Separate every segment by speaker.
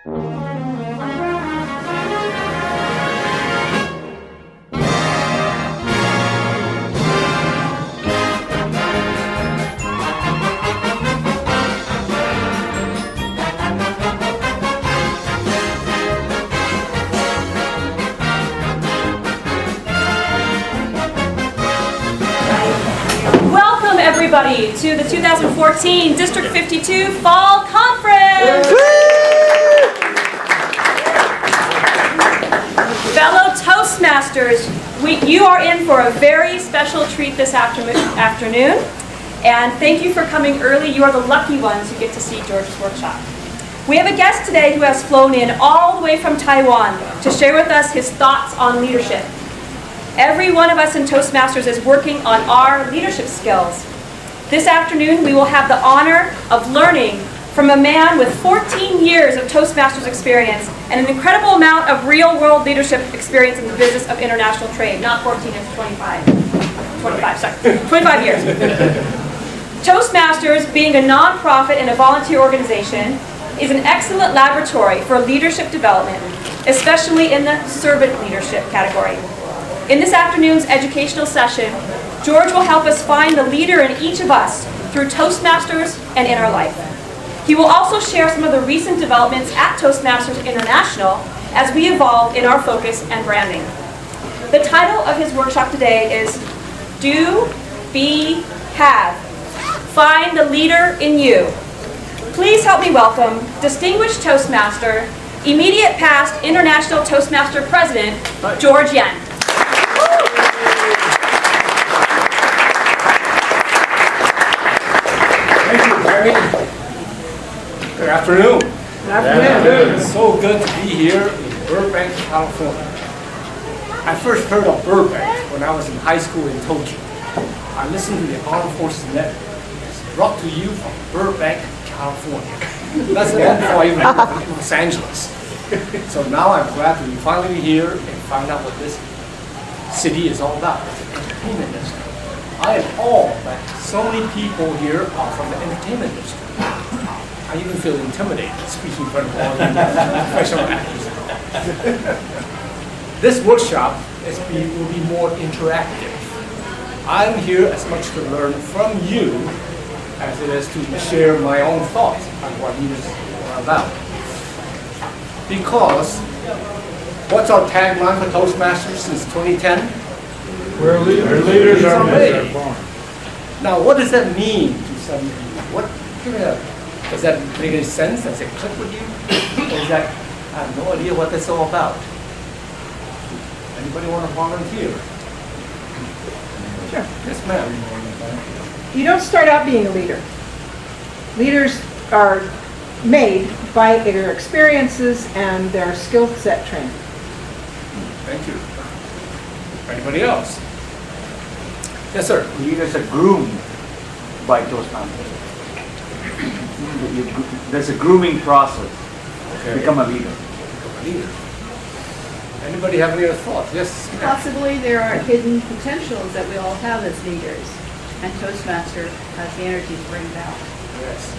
Speaker 1: Everybody to the 2014 District 52 Fall Conference. Fellow Toastmasters, you are in for a very special treat this afternoon, and thank you for coming early. You are the lucky ones who get to see George's workshop. We have a guest today who has flown in all the way from Taiwan to share with us his thoughts on leadership. Every one of us in Toastmasters is working on our leadership skills. This afternoon, we will have the honor of learning from a man with 14 years of Toastmasters experience and an incredible amount of real-world leadership experience in the business of international trade. Not 14, it's 25. 25 years. Toastmasters, being a nonprofit and a volunteer organization, is an excellent laboratory for leadership development, especially in the servant leadership category. In this afternoon's educational session, George will help us find the leader in each of us through Toastmasters and in our life. He will also share some of the recent developments at Toastmasters International as we evolve in our focus and branding. The title of his workshop today is Do, Be, Have. Find the leader in you. Please help me welcome distinguished Toastmaster, immediate past International Toastmaster President, George Yen.
Speaker 2: Good afternoon. Good afternoon. It's so good to be here in Burbank, California. I first heard of Burbank when I was in high school in Tokyo. I listened to the Armed Forces Network. It's brought to you from Burbank, California. That's long before I even went to Los Angeles. So now I'm glad to be finally here and find out what this city is all about. It's an entertainment industry. I am awed that so many people here are from the entertainment industry. I even feel intimidated speaking in front of all you professional actors. This workshop will be more interactive. I'm here as much to learn from you as it is to share my own thoughts on what leaders are about. Because what's our tagline for Toastmasters since 2010?
Speaker 3: Where leaders are made.
Speaker 2: Now, what does that mean to some people? Does that make any sense? Does it click with you? Or is that, I have no idea what that's all about? Anybody want to volunteer?
Speaker 4: Sure.
Speaker 2: Yes, ma'am.
Speaker 4: You don't start out being a leader. Leaders are made by their experiences and their skill set training.
Speaker 2: Thank you. Anybody else? Yes, sir.
Speaker 5: Leaders are groomed by Toastmasters. There's a grooming process to become a leader.
Speaker 2: Anybody have any other thoughts? Yes, ma'am.
Speaker 6: Possibly there are hidden potentials that we all have as leaders, and Toastmaster has the energy to bring it out.
Speaker 2: Yes.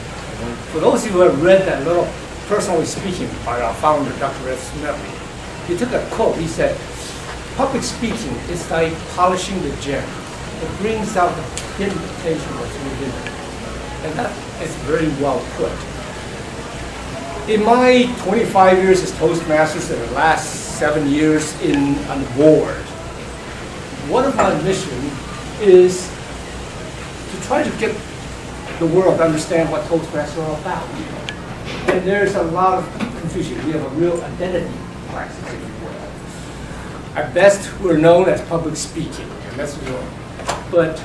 Speaker 2: For those of you who have read that little personally speaking by our founder, Dr. Ed Smith, he took a quote. He said, "Public speaking is like polishing the gem. It brings out the hidden potential that's within it." And that is very well put. In my 25 years as Toastmasters and the last 7 years on the board, one of my mission is to try to get the world to understand what Toastmasters are about. And there's a lot of confusion. We have a real identity crisis, if you will. At best, we're known as public speaking, and that's real. But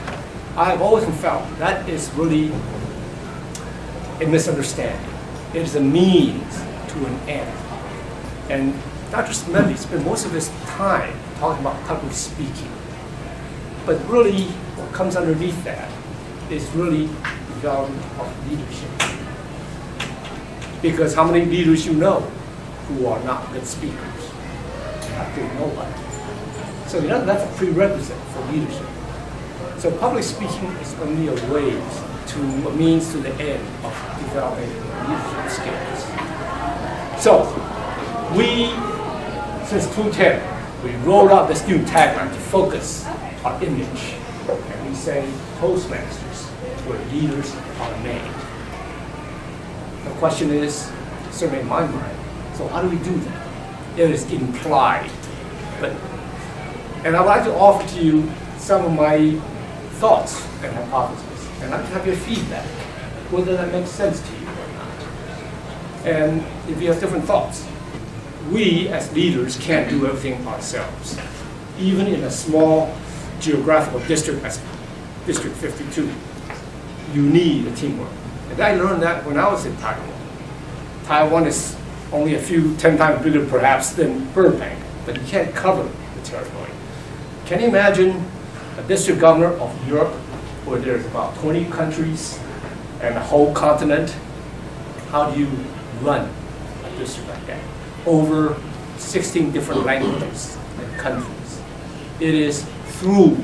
Speaker 2: I've always felt that is really a misunderstanding. It is a means to an end. And Dr. Smedley spent most of his time talking about public speaking. But really, what comes underneath that is really development of leadership. Because how many leaders you know who are not good speakers? Absolutely nobody. So that's a prerequisite for leadership. So public speaking is only a means to the end of developing leadership skills. So, since 2010, we rolled out this new tagline to focus our image. And we say, Toastmasters, where leaders are made. The question is, certainly in my mind, so how do we do that? It is implied. And I'd like to offer to you some of my thoughts and hypotheses. And I'd like to have your feedback, whether that makes sense to you or not. And if you have different thoughts. We, as leaders, can't do everything ourselves. Even in a small geographical district as District 52, you need a teamwork. And I learned that when I was in Taiwan. Taiwan is only 10 times bigger perhaps than Burbank, but you can't cover the territory. Can you imagine a district governor of Europe where there's about 20 countries and a whole continent? How do you run a district like that? Over 16 different languages and countries. It is through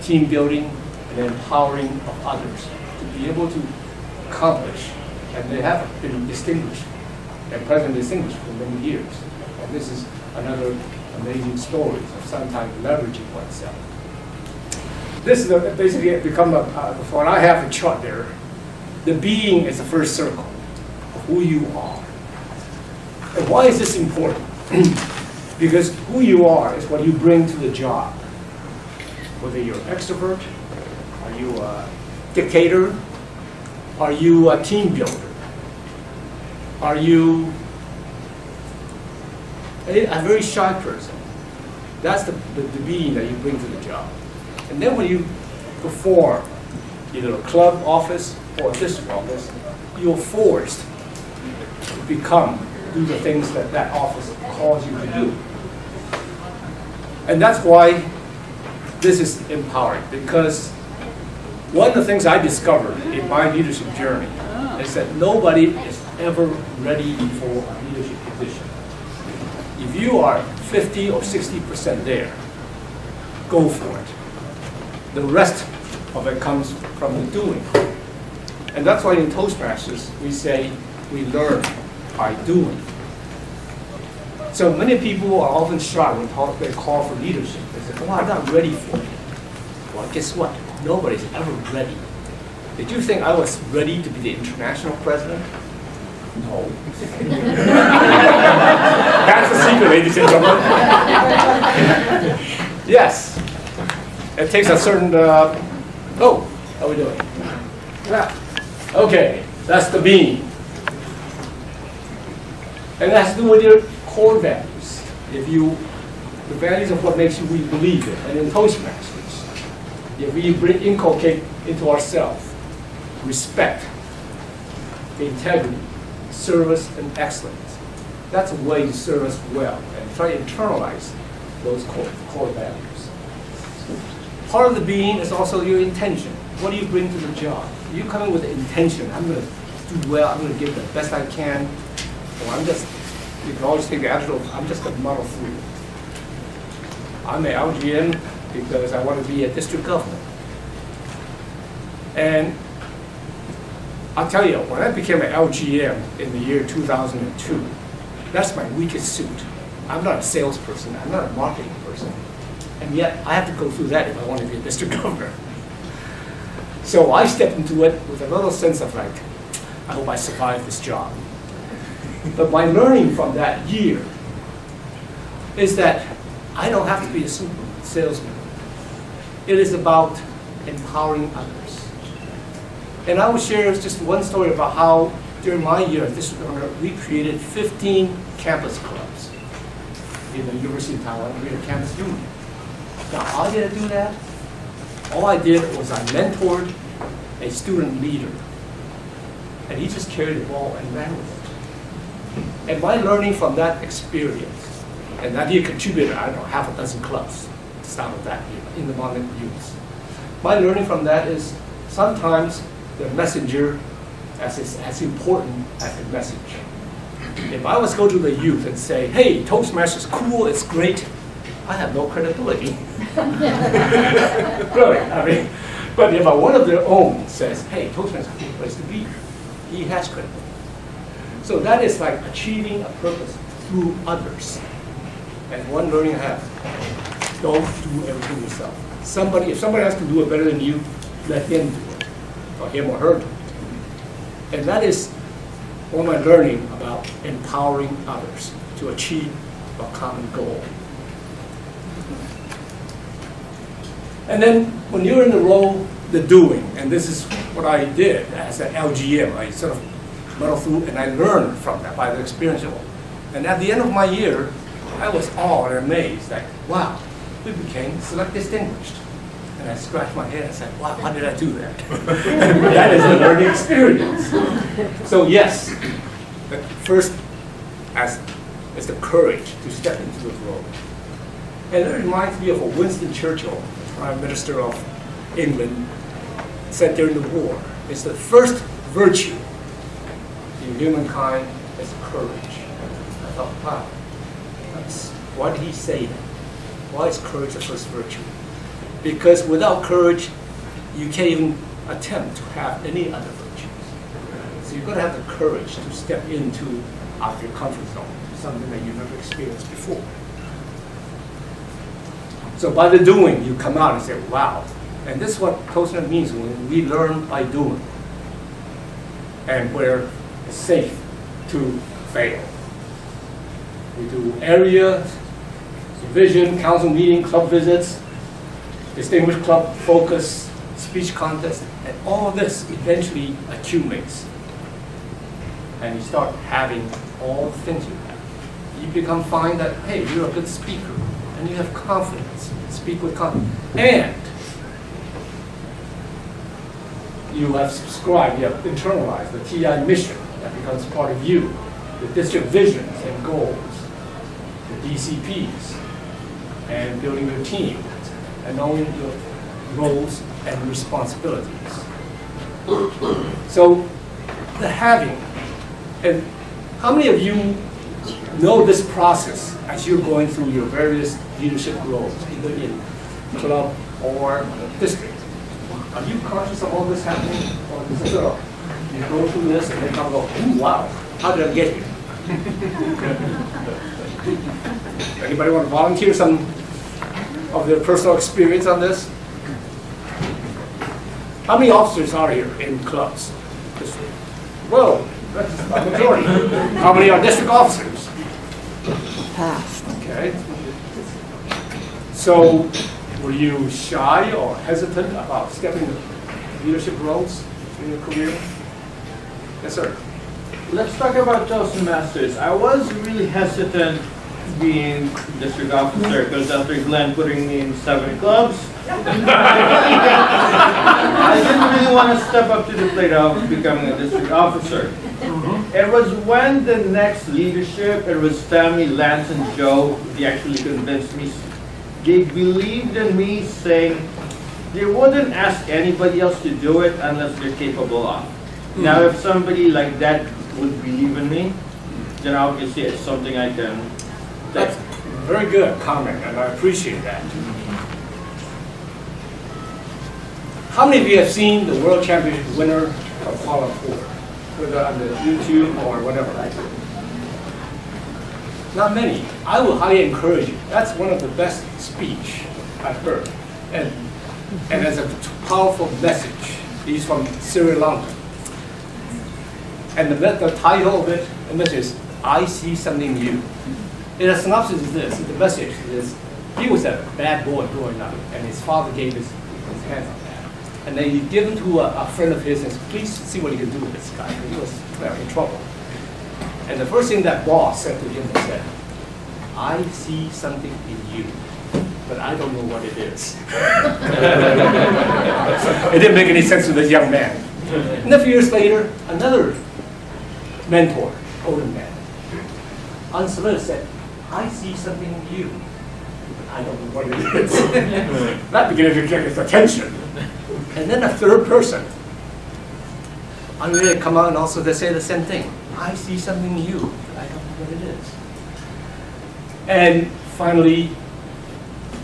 Speaker 2: team building and empowering of others to be able to accomplish, and they have been distinguished and presently distinguished for many years. And this is another amazing story of sometimes leveraging oneself. This is basically become when I have a chart there, the being is the first circle of who you are. And why is this important? Because who you are is what you bring to the job. Whether you're an extrovert, are you a dictator, are you a team builder, are you a very shy person? That's the being that you bring to the job. And then when you perform either a club office or a district office, you're forced to do the things that that office calls you to do. And that's why this is empowering, because one of the things I discovered in my leadership journey is that nobody is ever ready for a leadership position. If you are 50 or 60% there, go for it. The rest of it comes from the doing. And that's why in Toastmasters, we say we learn by doing. So many people are often shy when they call for leadership. They say, oh, I'm not ready for it. Well, guess what? Nobody's ever ready. Did you think I was ready to be the international president? No. That's the secret, ladies and gentlemen. Yes. It takes a certain, how are we doing? Yeah. Okay, that's the being. And it has to do with your core values. The values of what makes you we believe in. And in Toastmasters, if we inculcate into ourselves respect, integrity, service, and excellence, that's a way to serve us well and try to internalize those core values. Part of the being is also your intention. What do you bring to the job? You come in with the intention, I'm going to do well, I'm going to give the best I can, or you can always take the attitude of, I'm just going to muddle through. I'm an LGM because I want to be a district governor. And I'll tell you, when I became an LGM in the year 2002, that's my weakest suit. I'm not a salesperson, I'm not a marketing person. And yet, I have to go through that if I want to be a district governor. So I stepped into it with a little sense of like, I hope I survive this job. But my learning from that year is that I don't have to be a super salesman. It is about empowering others. And I will share just one story about how during my year as district governor, we created 15 campus clubs in the University of Taiwan. We had a campus union. Now, how did I do that? All I did was I mentored a student leader. And he just carried the ball and ran with it. And my learning from that experience, and that he contributed, I don't know, half a dozen clubs to start with that in the modern youth. My learning from that is sometimes the messenger is as important as the message. If I was to go to the youth and say, hey, Toastmasters is cool, it's great, I have no credibility. Really, I mean, but if one of their own says, hey, Toastmasters is a cool place to be, he has credibility. So that is like achieving a purpose through others. And one learning I have, don't do everything yourself. If somebody else can do it better than you, let him do it, or him or her do it. And that is one of my learning about empowering others to achieve a common goal. And then when you're in the role, the doing, and this is what I did as an LGM, I sort of went through and I learned from that by the experience. And at the end of my year, I was awed and amazed, like, wow, we became select distinguished. And I scratched my head and said, wow, how did I do that? That is a learning experience. So yes, the first is the courage to step into the role. And it reminds me of what Winston Churchill, Prime Minister of England, said during the war. It's the first virtue in humankind is courage. I thought, wow, why did he say that? Why is courage the first virtue? Because without courage, you can't even attempt to have any other virtues. So you've got to have the courage to step into out of your comfort zone, something that you've never experienced before. So by the doing, you come out and say, wow. And this is what Toastmaster means when we learn by doing. And where it's safe to fail. We do area, division, council meeting, club visits, distinguished club focus, speech contest, and all this eventually accumulates. And you start having all the things you have. You find that, hey, you're a good speaker, and you have confidence, speak with confidence. And you have subscribed, you have internalized the TI mission that becomes part of you, the district visions and goals, the DCPs, and building your team, and knowing your roles and responsibilities. So the having, and how many of you know this process as you're going through your various leadership roles, either in club or district? Are you conscious of all this happening? Or is it sort of, you go through this and then come go, ooh, wow, how did I get here? Anybody want to volunteer some of their personal experience on this? How many officers are here in clubs? Well, that's a majority. How many are district officers?
Speaker 4: Half.
Speaker 2: Okay. So, were you shy or hesitant about stepping into leadership roles in your career? Yes, sir.
Speaker 3: Let's talk about Toastmasters. I was really hesitant being district officer because after Glenn putting me in 7 clubs, I didn't really want to step up to the plate of becoming a district officer. It was when the next leadership, it was Tammy, Lance, and Joe, they actually convinced me. They believed in me, saying they wouldn't ask anybody else to do it unless they're capable of. Now, if somebody like that would believe in me, then obviously it's something I can.
Speaker 2: That's very good comment, and I appreciate that. How many of you have seen the World Championship winner of Kuala Lumpur, whether on the YouTube or whatever? Not many. I will highly encourage you. That's one of the best speech I've heard, and as a powerful message. He's from Sri Lanka, and the title of it, the message is, "I see something new." And the synopsis is this: the message is, he was a bad boy growing up, and his father gave his hands on that. And then he gave him to a friend of his and said, please see what you can do with this guy. And he was in trouble. And the first thing that boss said to him was that, I see something in you, but I don't know what it is. It didn't make any sense to this young man. And a few years later, another mentor, older man, unsolicited said, I see something in you, but I don't know what it is. That began to get his attention. And then a third person, unrelated, come out and also they say the same thing. I see something in you, but I don't know what it is. And finally,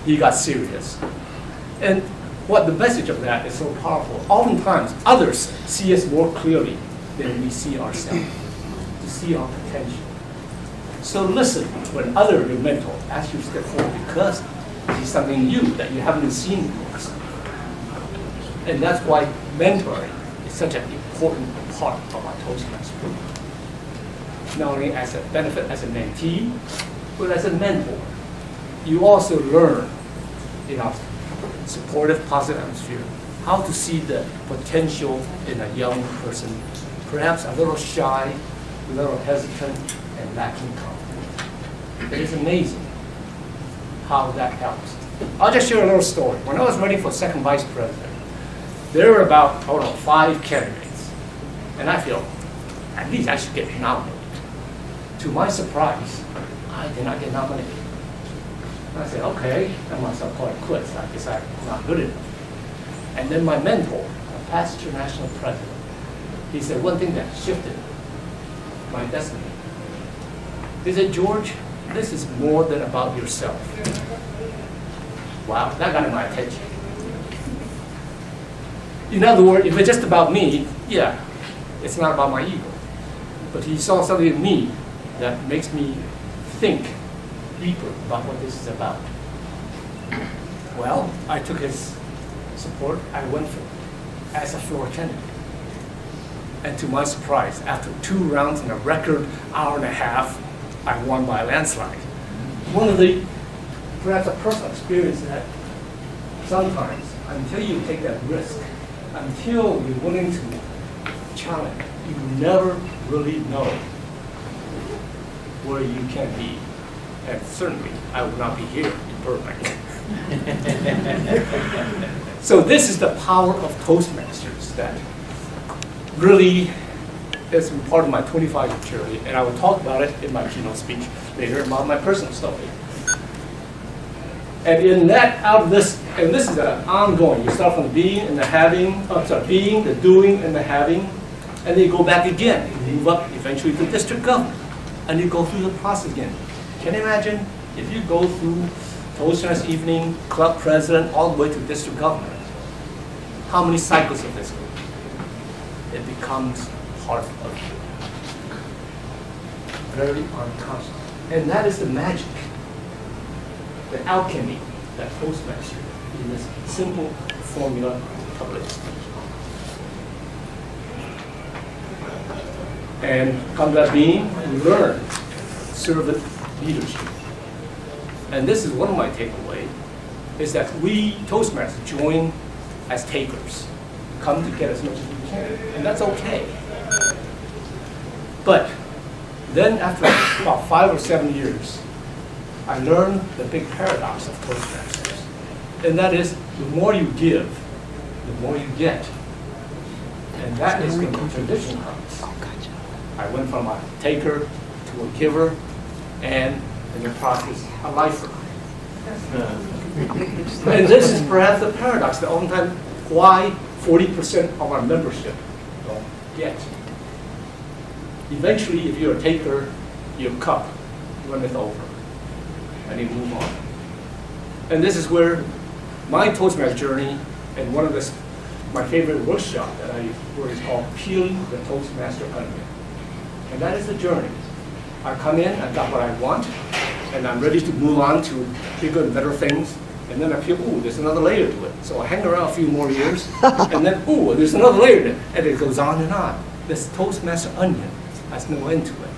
Speaker 2: he got serious. And what the message of that is so powerful. Oftentimes, others see us more clearly than we see ourselves. see our potential. So listen when other your mentor asks you to step forward because they see something new that you haven't seen before. And that's why mentoring is such an important part of our Toastmasters program. Not only as a benefit as a mentee, but as a mentor. You also learn in our supportive, positive atmosphere how to see the potential in a young person, perhaps a little shy, a little hesitant, and lacking confidence. It is amazing how that helps. I'll just share a little story. When I was running for second vice president, there were about, 5 candidates. And I feel, at least I should get nominated. To my surprise, I did not get nominated. I said, okay, I must have called it quits. I guess I'm not good enough. And then my mentor, a past international president, he said one thing that shifted my destiny. He said, George, this is more than about yourself. Wow, that got my attention. In other words, if it's just about me, yeah, it's not about my ego. But he saw something in me that makes me think deeper about what this is about. Well, I took his support. I went for it as a floor candidate. And to my surprise, after 2 rounds in a record hour and a half, I won by a landslide. One of the, perhaps a personal experience that sometimes, until you take that risk, until you're willing to challenge, you never really know where you can be. And certainly, I would not be here in Burbank. So this is the power of Toastmasters that really is part of my 25-year journey, and I will talk about it in my keynote speech later about my personal story. And in that, out of this, and this is an ongoing, you start from the being and the having, being, the doing, and the having, and then you go back again. You move up eventually to district government, and you go through the process again. Can you imagine if you go through Toastmasters evening, club president, all the way to district government? How many cycles of this go? It becomes part of you. Very unconscious. And that is the magic, the alchemy that Toastmaster in this simple formula public speech. And come that being, we learn servant leadership. And this is one of my takeaways, is that we Toastmasters join as takers, come to get as much as we can, and that's okay. But then after about 5 or 7 years, I learned the big paradox of Toastmasters, and that is the more you give, the more you get. And that is when the tradition comes. I went from a taker to a giver, and in the process, a lifer. And this is perhaps the paradox that oftentimes why 40% of our membership don't get. Eventually, if you're a taker, your cup runneth over, and you move on. And this is where my Toastmaster journey, and one of my favorite workshop that I where it's called Peeling the Toastmaster Onion. And that is the journey. I come in, I got what I want, and I'm ready to move on to bigger and better things. And then I feel, ooh, there's another layer to it. So I hang around a few more years, and then, ooh, there's another layer to it. And it goes on and on. This Toastmaster onion has no end to it.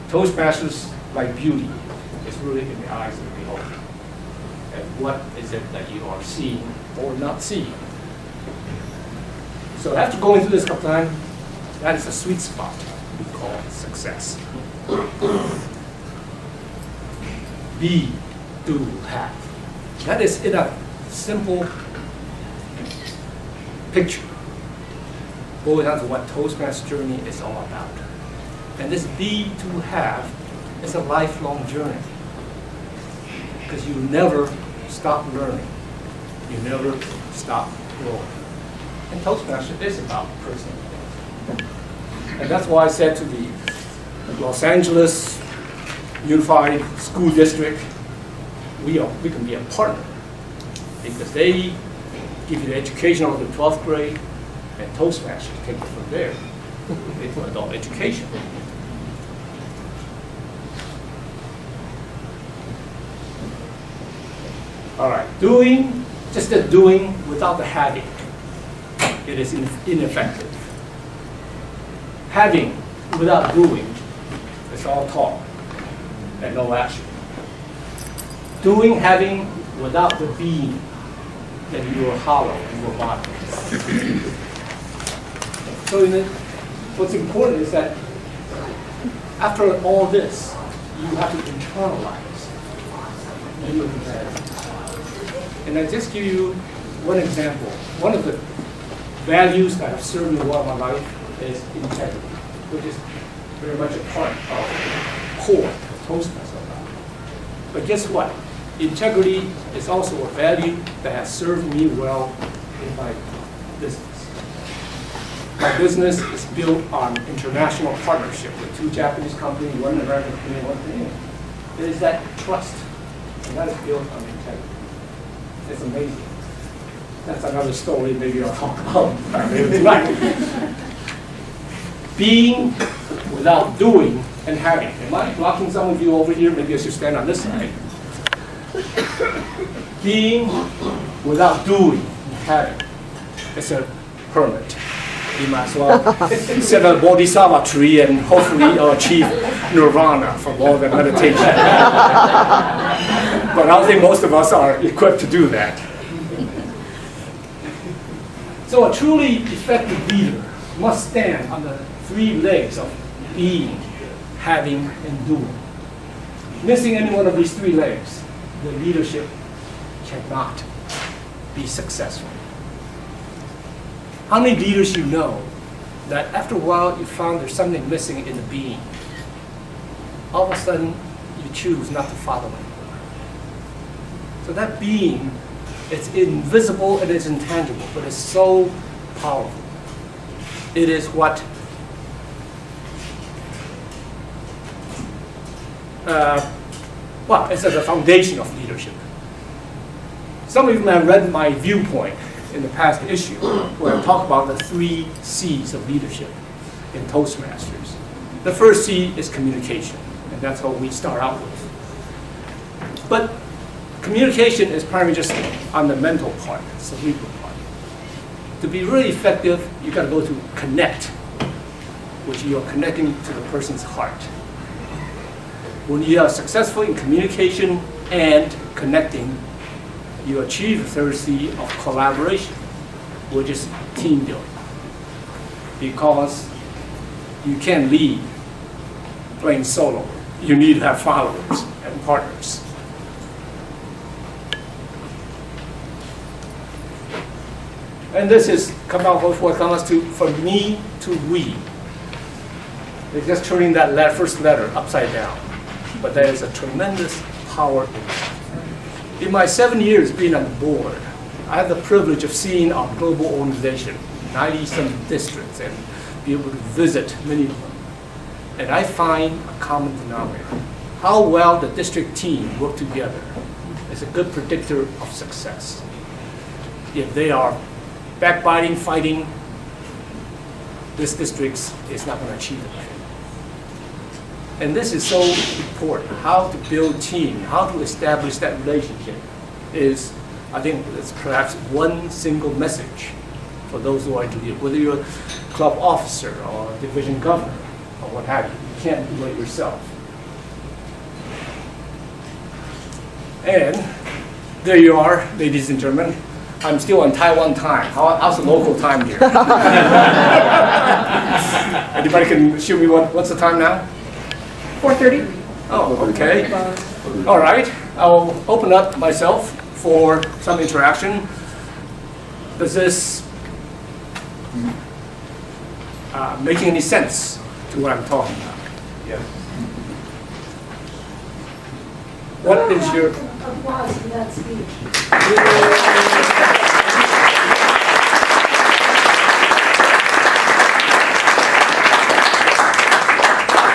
Speaker 2: Toastmasters, like beauty, is really in the eyes of the beholder. And what is it that you are seeing or not seeing? So after going through this couple times, that is a sweet spot we call success. Be, do, have. That is in a simple picture. Boils down to what Toastmaster journey is all about. And this be, to, have is a lifelong journey. Because you never stop learning. You never stop growing. And Toastmaster is about personal growth. And that's why I said to the Los Angeles Unified School District, we can be a partner, because they give you the education over the 12th grade, and Toastmasters take it from there. into adult education. All right, doing, just the doing without the having, it is ineffective. Having without doing, it's all talk and no action. Doing, having without the being, then you are hollow and robotic. So what's important is that after all this, you have to internalize. And I just give you one example. One of the values that have served me well in my life is integrity, which is very much a part of core of Toastmasters. But guess what? Integrity is also a value that has served me well in my business. My business is built on international partnership with 2 Japanese companies, 1 American company, 1 Canadian. It is that trust, and that is built on integrity. It's amazing. That's another story maybe I'll talk about later tonight. Being without doing and having. Am I blocking some of you over here? Maybe I should stand on this side. Being without doing and having. It's a hermit. You might as well set a bodhisattva tree and hopefully achieve nirvana from all the meditation. But I don't think most of us are equipped to do that. So a truly effective leader must stand on the 3 legs of being, having, and doing. Missing any one of these 3 legs, the leadership cannot be successful. How many leaders you know that after a while you found there's something missing in the being? All of a sudden you choose not to follow it. So that being, it's invisible and it's intangible, but it's so powerful. It is what it's at the foundation of leadership. Some of you may have read my viewpoint in the past issue, where I talk about the 3 C's of leadership in Toastmasters. The first C is communication, and that's what we start out with. But communication is primarily just on the mental part, it's the cerebral part. To be really effective, you got to go to connect, which you are connecting to the person's heart. When you are successful in communication and connecting, you achieve the 3rd C of collaboration, which is team building. Because you can't lead playing solo. You need to have followers and partners. And this is come out with what comes to from me to we. It's just turning that first letter upside down. But there is a tremendous power in it. In my 7 years being on the board, I have the privilege of seeing our global organization, 90-some districts, and be able to visit many of them. And I find a common denominator. How well the district team work together is a good predictor of success. If they are backbiting, fighting, this district is not going to achieve it. And this is so important. How to build team, how to establish that relationship is, I think, it's perhaps one single message for those who are to lead. Whether you're a club officer or a division governor or what have you, you can't do it yourself. And there you are, ladies and gentlemen. I'm still on Taiwan time. How's the local time here? Anybody can show me what's the time now?
Speaker 4: 4:30.
Speaker 2: Oh, okay. All right. I'll open up myself for some interaction. Does this making any sense to what I'm talking about?
Speaker 3: Yes.
Speaker 2: What is your
Speaker 7: applause for that speech?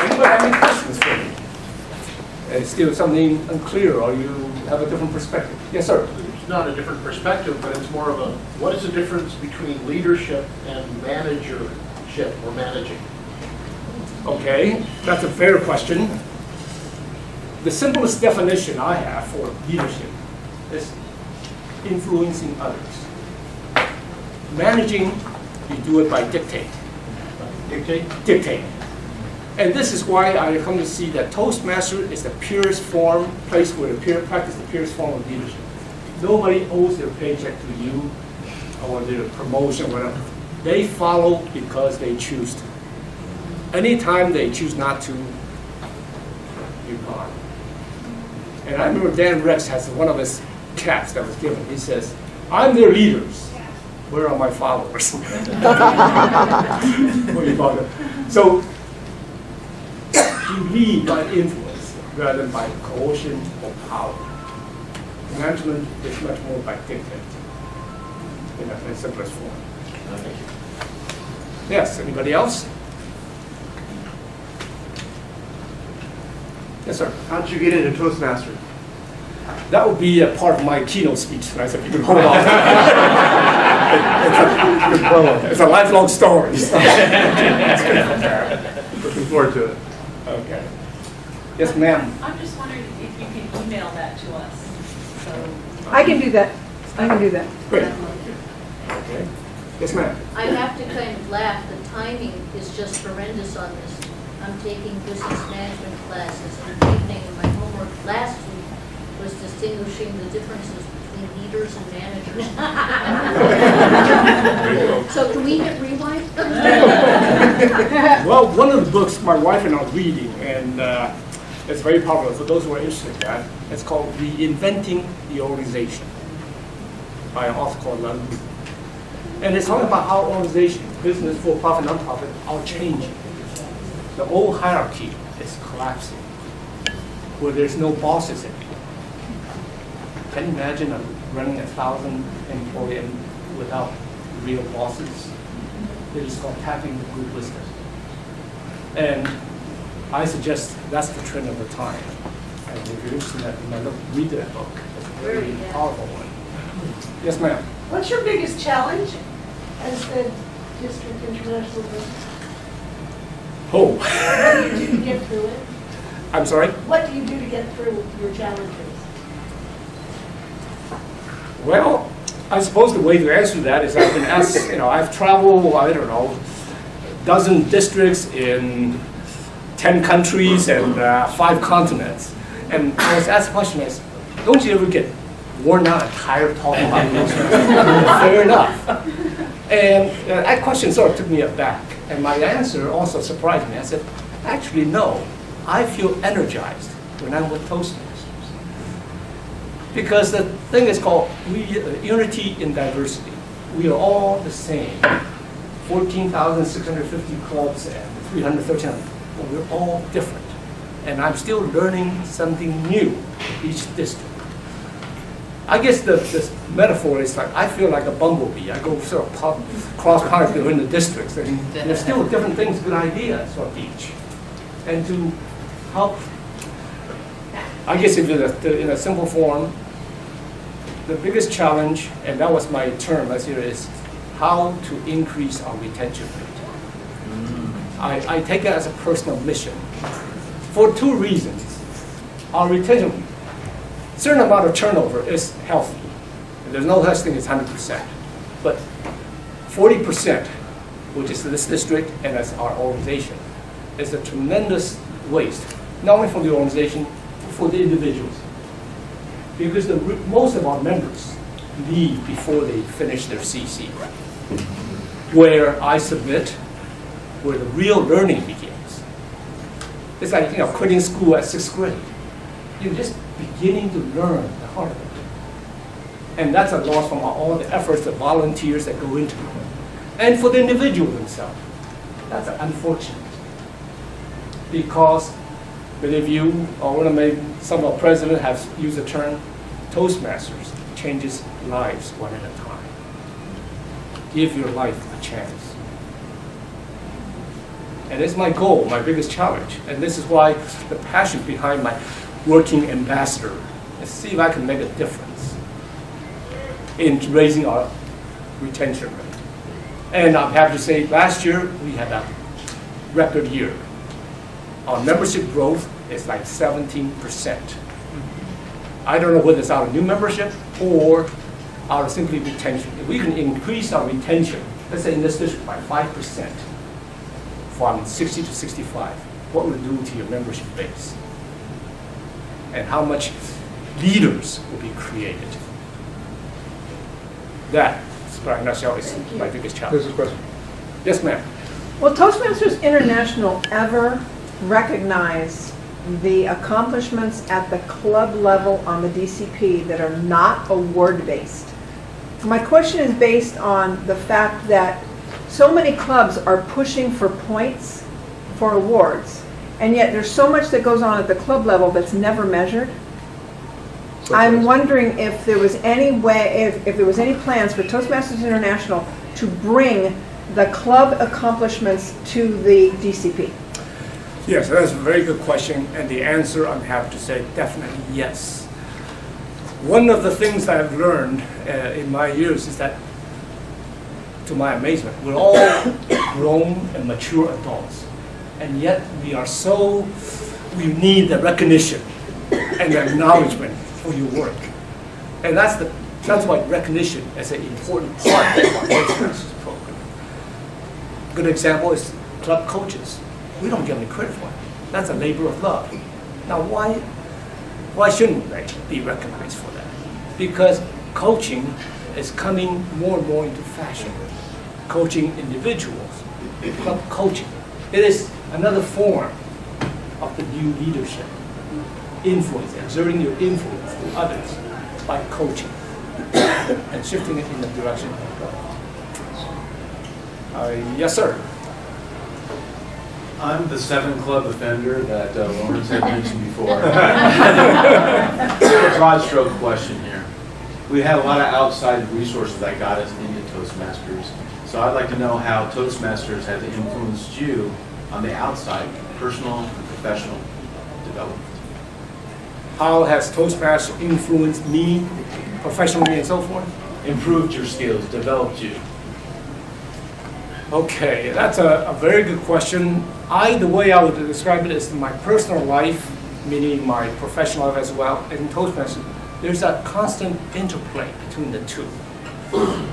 Speaker 2: Anybody have any questions for me? Is still something unclear, or you have a different perspective? Yes, sir.
Speaker 8: It's not a different perspective, but it's more of a, what is the difference between leadership and managership? leadership or managing?
Speaker 2: Okay, that's a fair question. The simplest definition I have for leadership is influencing others. Managing, you do it by dictate.
Speaker 8: Dictate?
Speaker 2: Dictate. And this is why I come to see that Toastmaster is the purest form, place where the practice the purest form of leadership. Nobody owes their paycheck to you or their promotion, whatever. They follow because they choose to. Anytime they choose not to, you're gone. And I remember Dan Rex has one of his caps that was given. He says, "I'm their leaders. Where are my followers?" What do you call it? So you lead by influence rather than by coercion or power. Management is much more by dictate in its simplest form.
Speaker 8: Thank you.
Speaker 2: Yes, anybody else? Yes, sir.
Speaker 9: How'd you get into Toastmasters?
Speaker 2: That would be a part of my keynote speech. And I said, you can hold on. It's a lifelong story.
Speaker 9: Looking forward to it.
Speaker 2: Okay. Yes, ma'am.
Speaker 6: I'm just wondering if you can email that to us, so.
Speaker 4: I can do that. I can do that.
Speaker 2: Great. Okay. Yes, ma'am.
Speaker 7: I have to kind of laugh, the timing is just horrendous on this. I'm taking business management classes, and the evening of my homework last week was distinguishing the differences between leaders and managers. So can we hit rewind?
Speaker 2: Well, one of the books my wife and I are reading, and it's very popular for those who are interested in that, it's called Reinventing the Organization by an author called Lund. And it's talking about how organizations, business, for-profit, non-profit, are changing. The old hierarchy is collapsing, where there's no bosses anymore. Can you imagine running 1,000 employees without real bosses? They just start tapping the group lister. And I suggest that's the trend of the time. And if you're interested in that, you might read that book. It's a very powerful one. Yes, ma'am.
Speaker 10: What's your biggest challenge as the district international business?
Speaker 2: Oh.
Speaker 10: What do you do to get through it?
Speaker 2: I'm sorry?
Speaker 10: What do you do to get through your challenges?
Speaker 2: Well, I suppose the way to answer that is I've been asked, I've traveled, I don't know, a dozen districts in 10 countries and 5 continents. And I was asked the question is, don't you ever get worn out and tired of talking about this? Fair enough. And that question sort of took me aback. And my answer also surprised me. I said, actually, no. I feel energized when I'm with Toastmasters. Because the thing is called unity in diversity. We are all the same. 14,650 clubs and 313. But we're all different. And I'm still learning something new each district. I guess the metaphor is like, I feel like a bumblebee. I go sort of cross-country in the districts, and there's still different things, good ideas for each. And to help, I guess if in a simple form, the biggest challenge, and that was my term last year, is how to increase our retention rate. I take it as a personal mission for 2 reasons. Our retention, certain amount of turnover is healthy. There's no such thing as 100%. But 40%, which is this district and as our organization, is a tremendous waste, not only for the organization, but for the individuals. Because most of our members leave before they finish their CC, where I submit, where the real learning begins. It's like quitting school at 6th grade. You're just beginning to learn the heart of it. And that's a loss from all the efforts, the volunteers that go into it. And for the individual themselves, that's unfortunate. Because many of you, or maybe some of our presidents have used the term, Toastmasters changes lives one at a time. Give your life a chance. And it's my goal, my biggest challenge. And this is why the passion behind my working ambassador is to see if I can make a difference in raising our retention rate. And I'm happy to say last year we had a record year. Our membership growth is like 17%. I don't know whether it's out of new membership or out of simply retention. If we can increase our retention, let's say in this district by 5% from 60 to 65, what will it do to your membership base? And how much leaders will be created? That, in a nutshell, is my biggest challenge.
Speaker 9: There's a question.
Speaker 2: Yes, ma'am.
Speaker 4: Will Toastmasters International ever recognize the accomplishments at the club level on the DCP that are not award-based? My question is based on the fact that so many clubs are pushing for points for awards, and yet there's so much that goes on at the club level that's never measured. I'm wondering if there was any way, if there was any plans for Toastmasters International to bring the club accomplishments to the DCP.
Speaker 2: Yes, that's a very good question, and the answer, I'm happy to say, definitely yes. One of the things that I've learned in my years is that, to my amazement, we're all grown and mature adults, and yet we need the recognition and the acknowledgement for your work. And that's why recognition is an important part of our Toastmasters program. A good example is club coaches. We don't get any credit for it. That's a labor of love. Now, why shouldn't they be recognized for that? Because coaching is coming more and more into fashion. Coaching individuals, club coaching. It is another form of the new leadership. Influence, exerting your influence to others by coaching and shifting it in the direction of God. Yes, sir.
Speaker 11: I'm the 7-club offender that Lawrence had mentioned before. A broad stroke question here. We had a lot of outside resources that got us into Toastmasters. So I'd like to know how Toastmasters has influenced you on the outside, personal and professional development.
Speaker 2: How has Toastmasters influenced me professionally and so forth?
Speaker 11: Improved your skills, developed you.
Speaker 2: Okay, that's a very good question. The way I would describe it is my personal life, meaning my professional life as well, and Toastmasters, there's a constant interplay between the two.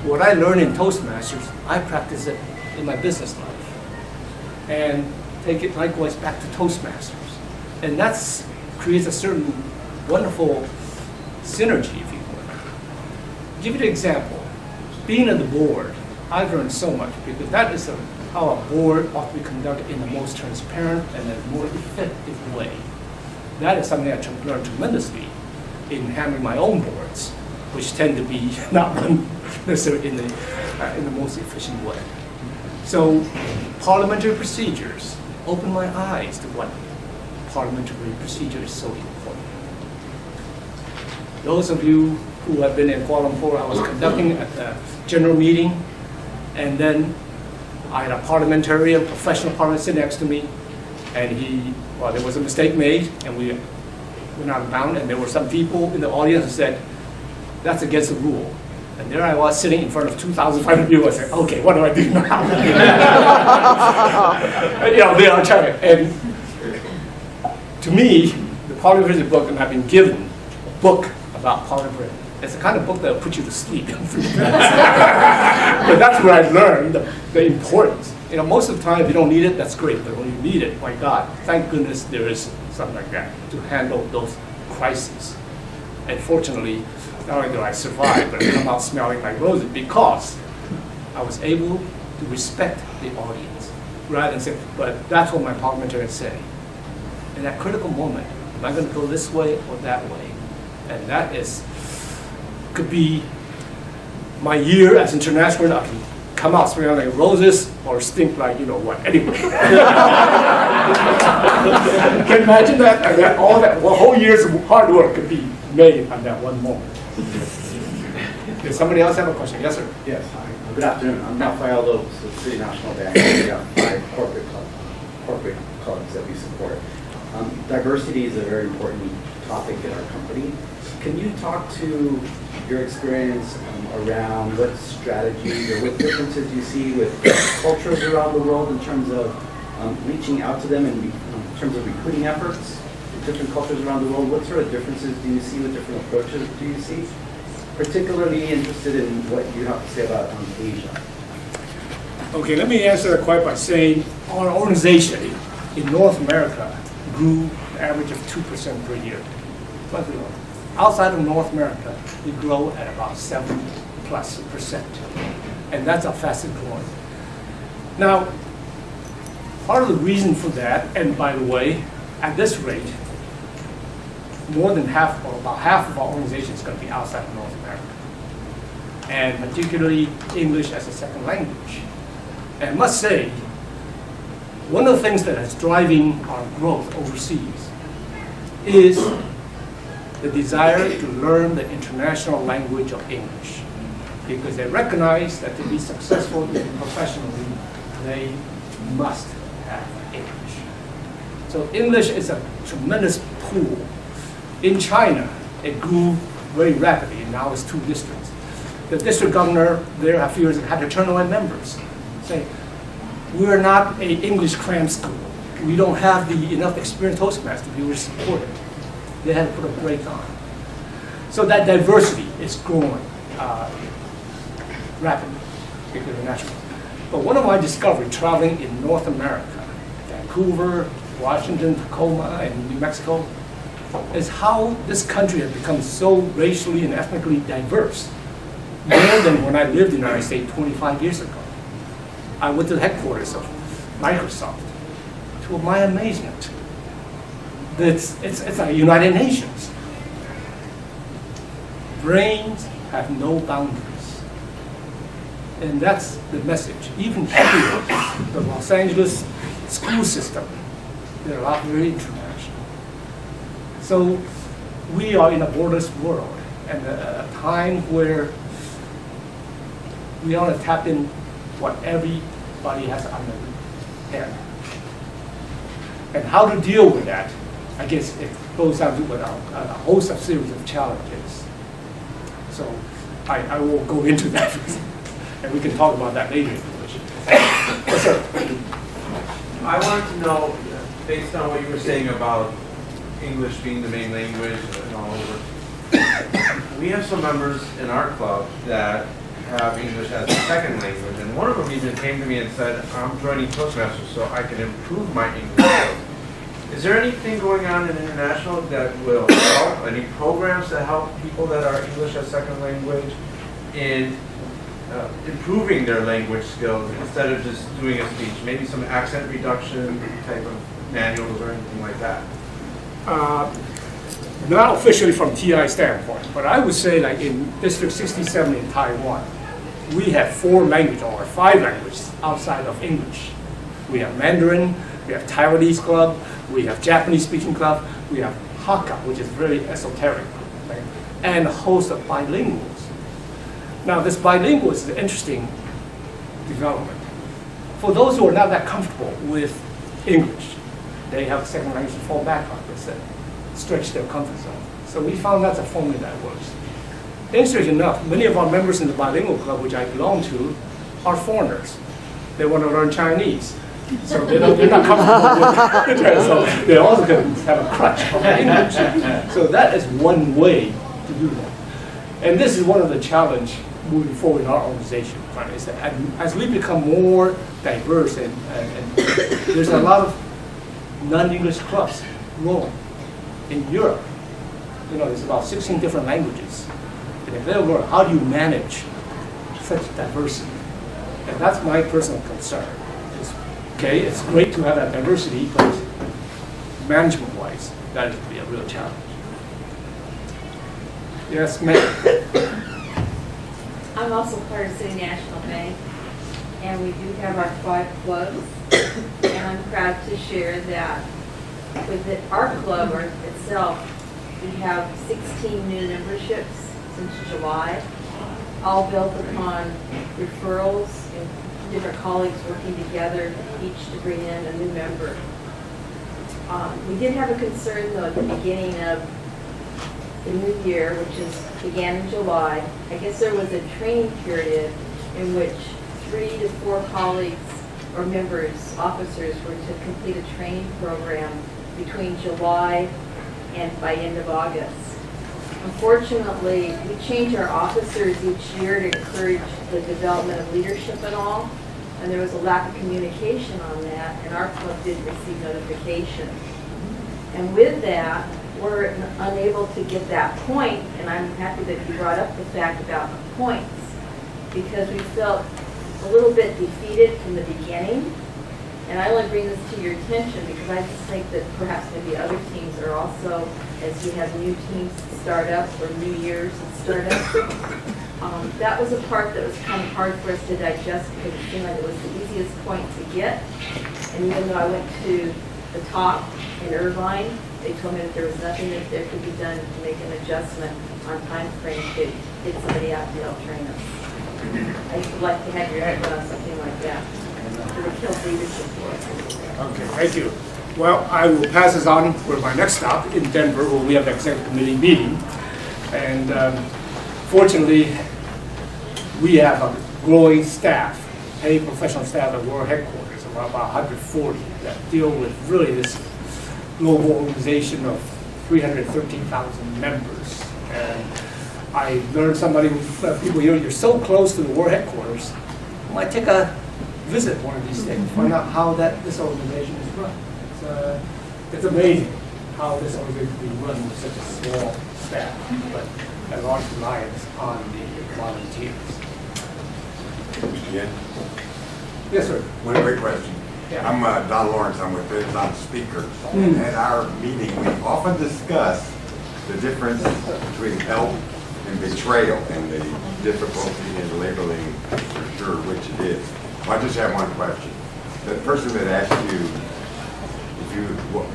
Speaker 2: What I learned in Toastmasters, I practice it in my business life. And take it likewise back to Toastmasters. And that creates a certain wonderful synergy, if you will. Give you an example. Being on the board, I've learned so much because that is how a board ought to be conducted in the most transparent and the more effective way. That is something I learned tremendously in handling my own boards, which tend to be not run necessarily in the most efficient way. So parliamentary procedures open my eyes to what parliamentary procedure is so important. Those of you who have been in Kuala Lumpur, I was conducting a general meeting, and then I had a parliamentarian, professional parliamentarian sit next to me, and there was a mistake made, and we went out of bounds, and there were some people in the audience who said, that's against the rule. And there I was sitting in front of 2,500 people. I said, okay, what do I do now? And, they are trying to. And to me, the parliamentary book, and I've been given a book about parliamentary. It's the kind of book that will put you to sleep in 3 minutes. But that's where I learned the importance. Most of the time, if you don't need it, that's great. But when you need it, my God, thank goodness there is something like that to handle those crises. And fortunately, not only did I survive, but I come out smelling like roses because I was able to respect the audience rather than say, but that's what my parliamentarians say. In that critical moment, am I going to go this way or that way? And that could be my year as international. I can come out smelling like roses or stink like, anyway. Can you imagine that? And that whole year's hard work could be made on that one moment. Does somebody else have a question? Yes, sir.
Speaker 12: Yes. Hi. Good afternoon. I'm Rafael Lopes with City National Bank. We have 5 corporate clubs that we support. Diversity is a very important topic in our company, Can you talk to your experience around what strategies or what differences you see with cultures around the world in terms of reaching out to them and in terms of recruiting efforts in different cultures around the world? What sort of differences do you see with different approaches do you see? Particularly interested in what you have to say about Asia.
Speaker 2: Okay, let me answer that quite by saying our organization in North America grew an average of 2% per year. Slightly lower. Outside of North America, we grow at about 7+%. And that's our fastest growing. Now, part of the reason for that, and by the way, at this rate, more than half, or about half of our organization is going to be outside of North America. And particularly English as a second language. And I must say, one of the things that is driving our growth overseas is the desire to learn the international language of English. Because they recognize that to be successful professionally, they must have English. So English is a tremendous pool. In China, it grew very rapidly, and now it's 2 districts. The district governor there a few years ago had to turn away members, saying, we're not an English cram school. We don't have enough experienced Toastmasters. We were supported. They had to put a break on. So that diversity is growing rapidly internationally. But one of my discoveries traveling in North America, Vancouver, Washington, Tacoma, and New Mexico, is how this country has become so racially and ethnically diverse, more than when I lived in the United States 25 years ago. I went to the headquarters of Microsoft. To my amazement, it's like United Nations. Brains have no boundaries. And that's the message. Even here, the Los Angeles school system, they're a lot very international. So we are in a borderless world, and a time where we want to tap in what everybody has on their hand. And how to deal with that, I guess it goes down to a host of series of challenges. So I will go into that, and we can talk about that later. Yes, sir.
Speaker 11: I wanted to know, based on what you were saying about English being the main language and all over, we have some members in our club that have English as a second language, and one of them even came to me and said, I'm joining Toastmasters so I can improve my English skills. Is there anything going on in international that will help, any programs that help people that are English as second language in improving their language skills instead of just doing a speech? Maybe some accent reduction type of manuals or anything like that?
Speaker 2: Not officially from TI standpoint, but I would say like in District 67 in Taiwan, we have 4 languages or 5 languages outside of English. We have Mandarin, we have Taiwanese club, we have Japanese speaking club, we have Hakka, which is very esoteric, right? And a host of bilinguals. Now this bilingual is an interesting development. For those who are not that comfortable with English, they have a second language to fall back on, stretch their comfort zone. So we found that's a formula that works. Interesting enough, many of our members in the bilingual club, which I belong to, are foreigners. They want to learn Chinese. So they're not comfortable with it. So they also can have a crutch of English. So that is one way to do that. And this is one of the challenges moving forward in our organization, right, is that as we become more diverse and there's a lot of non-English clubs growing. In Europe, there's about 16 different languages. And if they learn, how do you manage such diversity? And that's my personal concern. It's great to have that diversity, but management-wise, that is to be a real challenge. Yes, ma'am.
Speaker 13: I'm also part of City National Bank, and we do have our 5 clubs, and I'm proud to share that with our club itself, we have 16 new memberships since July, all built upon referrals and different colleagues working together, each to bring in a new member. We did have a concern though at the beginning of the new year, which began in July, I guess there was a training period in which 3 to 4 colleagues or members, officers, were to complete a training program between July and by end of August. Unfortunately, we change our officers each year to encourage the development of leadership and all, and there was a lack of communication on that, and our club didn't receive notification. And with that, we're unable to get that point, and I'm happy that you brought up the fact about the points, because we felt a little bit defeated from the beginning. And I only bring this to your attention because I just think that perhaps maybe other teams are also, as you have new teams start up or new years and start up. That was a part that was kind of hard for us to digest because it seemed like it was the easiest point to get. And even though I went to the top in Irvine, they told me that there was nothing that there could be done to make an adjustment on time frame to get somebody out to help train us. I would like to have your input on something like that. It would kill leadership for us.
Speaker 2: Okay, thank you. Well, I will pass this on for my next stop in Denver, where we have the executive committee meeting. And fortunately, we have a growing staff, paid professional staff at World Headquarters, about 140, that deal with really this global organization of 313,000 members. And I learned people here, you're so close to the World Headquarters, I might take a visit one of these days, find out how this organization is run. It's amazing how this organization can be run with such a small staff, but a large reliance on the volunteers.
Speaker 14: Again?
Speaker 2: Yes, sir.
Speaker 14: One quick question.
Speaker 2: Yeah.
Speaker 14: I'm Don Lawrence. I'm with Business Speakers. At our meeting, we often discuss the difference between help and betrayal and the difficulty in labeling for sure which it is. Well, I just have one question. The person that asked you,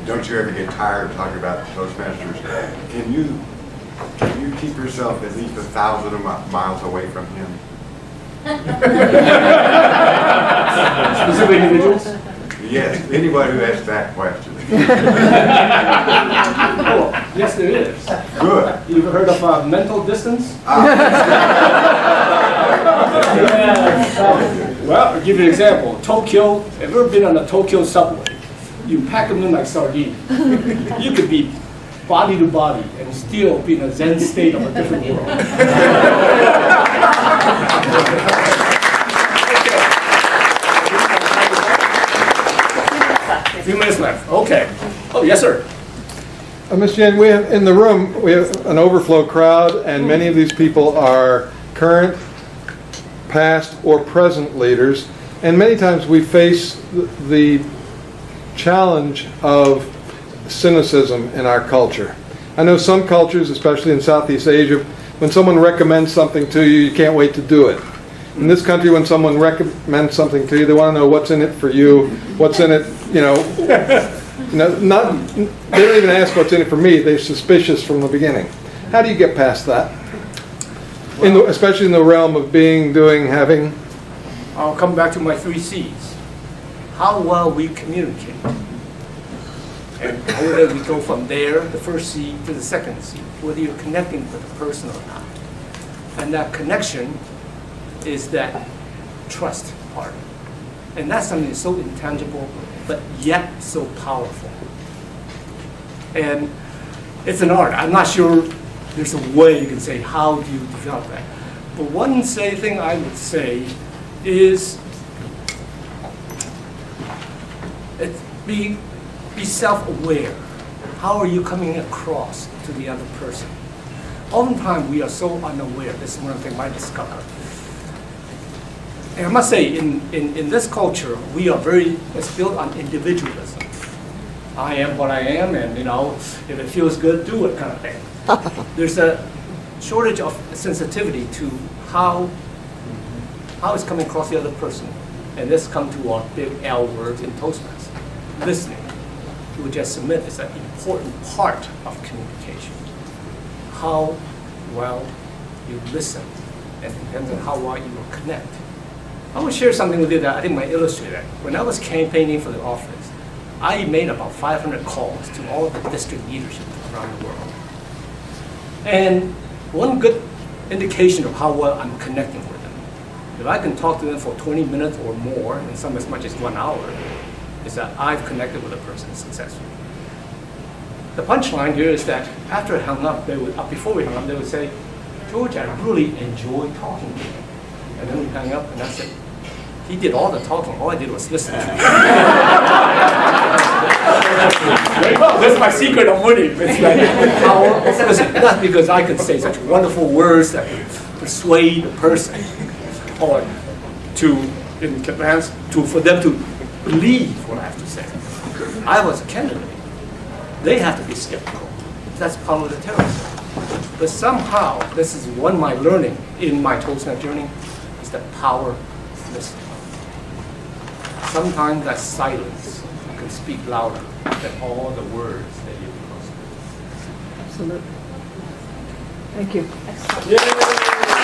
Speaker 14: don't you ever get tired of talking about Toastmasters? Can you keep yourself at least 1,000 miles away from him?
Speaker 2: Specific individuals?
Speaker 14: Yes, anyone who asks that question.
Speaker 2: Oh, yes, there is.
Speaker 14: Good.
Speaker 2: You've heard of mental distance? Well, I'll give you an example. Tokyo, have you ever been on a Tokyo subway? You pack them in like sardines. You could be body to body and still be in a Zen state of a different world. A few minutes left. Okay. Oh, yes, sir.
Speaker 15: Ms. Jen, we have in the room, we have an overflow crowd, and many of these people are current, past, or present leaders. And many times we face the challenge of cynicism in our culture. I know some cultures, especially in Southeast Asia, when someone recommends something to you, you can't wait to do it. In this country, when someone recommends something to you, they want to know what's in it for you, what's in it, they don't even ask what's in it for me. They're suspicious from the beginning. How do you get past that? Especially in the realm of being, doing, having?
Speaker 2: I'll come back to my 3 C's. How well we communicate. And whether we go from there, the first C, to the second C, whether you're connecting with the person or not. And that connection is that trust part. And that's something that's so intangible, but yet so powerful. And it's an art. I'm not sure there's a way you can say, how do you develop that? But one thing I would say is be self-aware. How are you coming across to the other person? Oftentimes we are so unaware. This is one thing I discovered. And I must say, in this culture, we are it's built on individualism. I am what I am, and if it feels good, do it kind of thing. There's a shortage of sensitivity to how it's coming across the other person. And this comes to our big L words in Toastmasters. Listening, we would just submit, is an important part of communication. How well you listen, and it depends on how well you will connect. I will share something with you that I think might illustrate that. When I was campaigning for the office, I made about 500 calls to all of the district leadership around the world. And one good indication of how well I'm connecting with them, if I can talk to them for 20 minutes or more, and some as much as 1 hour, is that I've connected with a person successfully. The punchline here is that after I hung up, before we hung up, they would say, George, I really enjoyed talking to you. And then we hung up, and I said, he did all the talking, all I did was listen to him. That's my secret of winning. It's like power. Listen, not because I can say such wonderful words that persuade a person, or in advance, for them to believe what I have to say. I was a candidate. They have to be skeptical. That's part of the territory. But somehow, this is one of my learning in my Toastmaster journey, is the power of listening. Sometimes that silence can speak louder than all the words that you can.
Speaker 4: Absolutely. Thank you.
Speaker 2: Yay!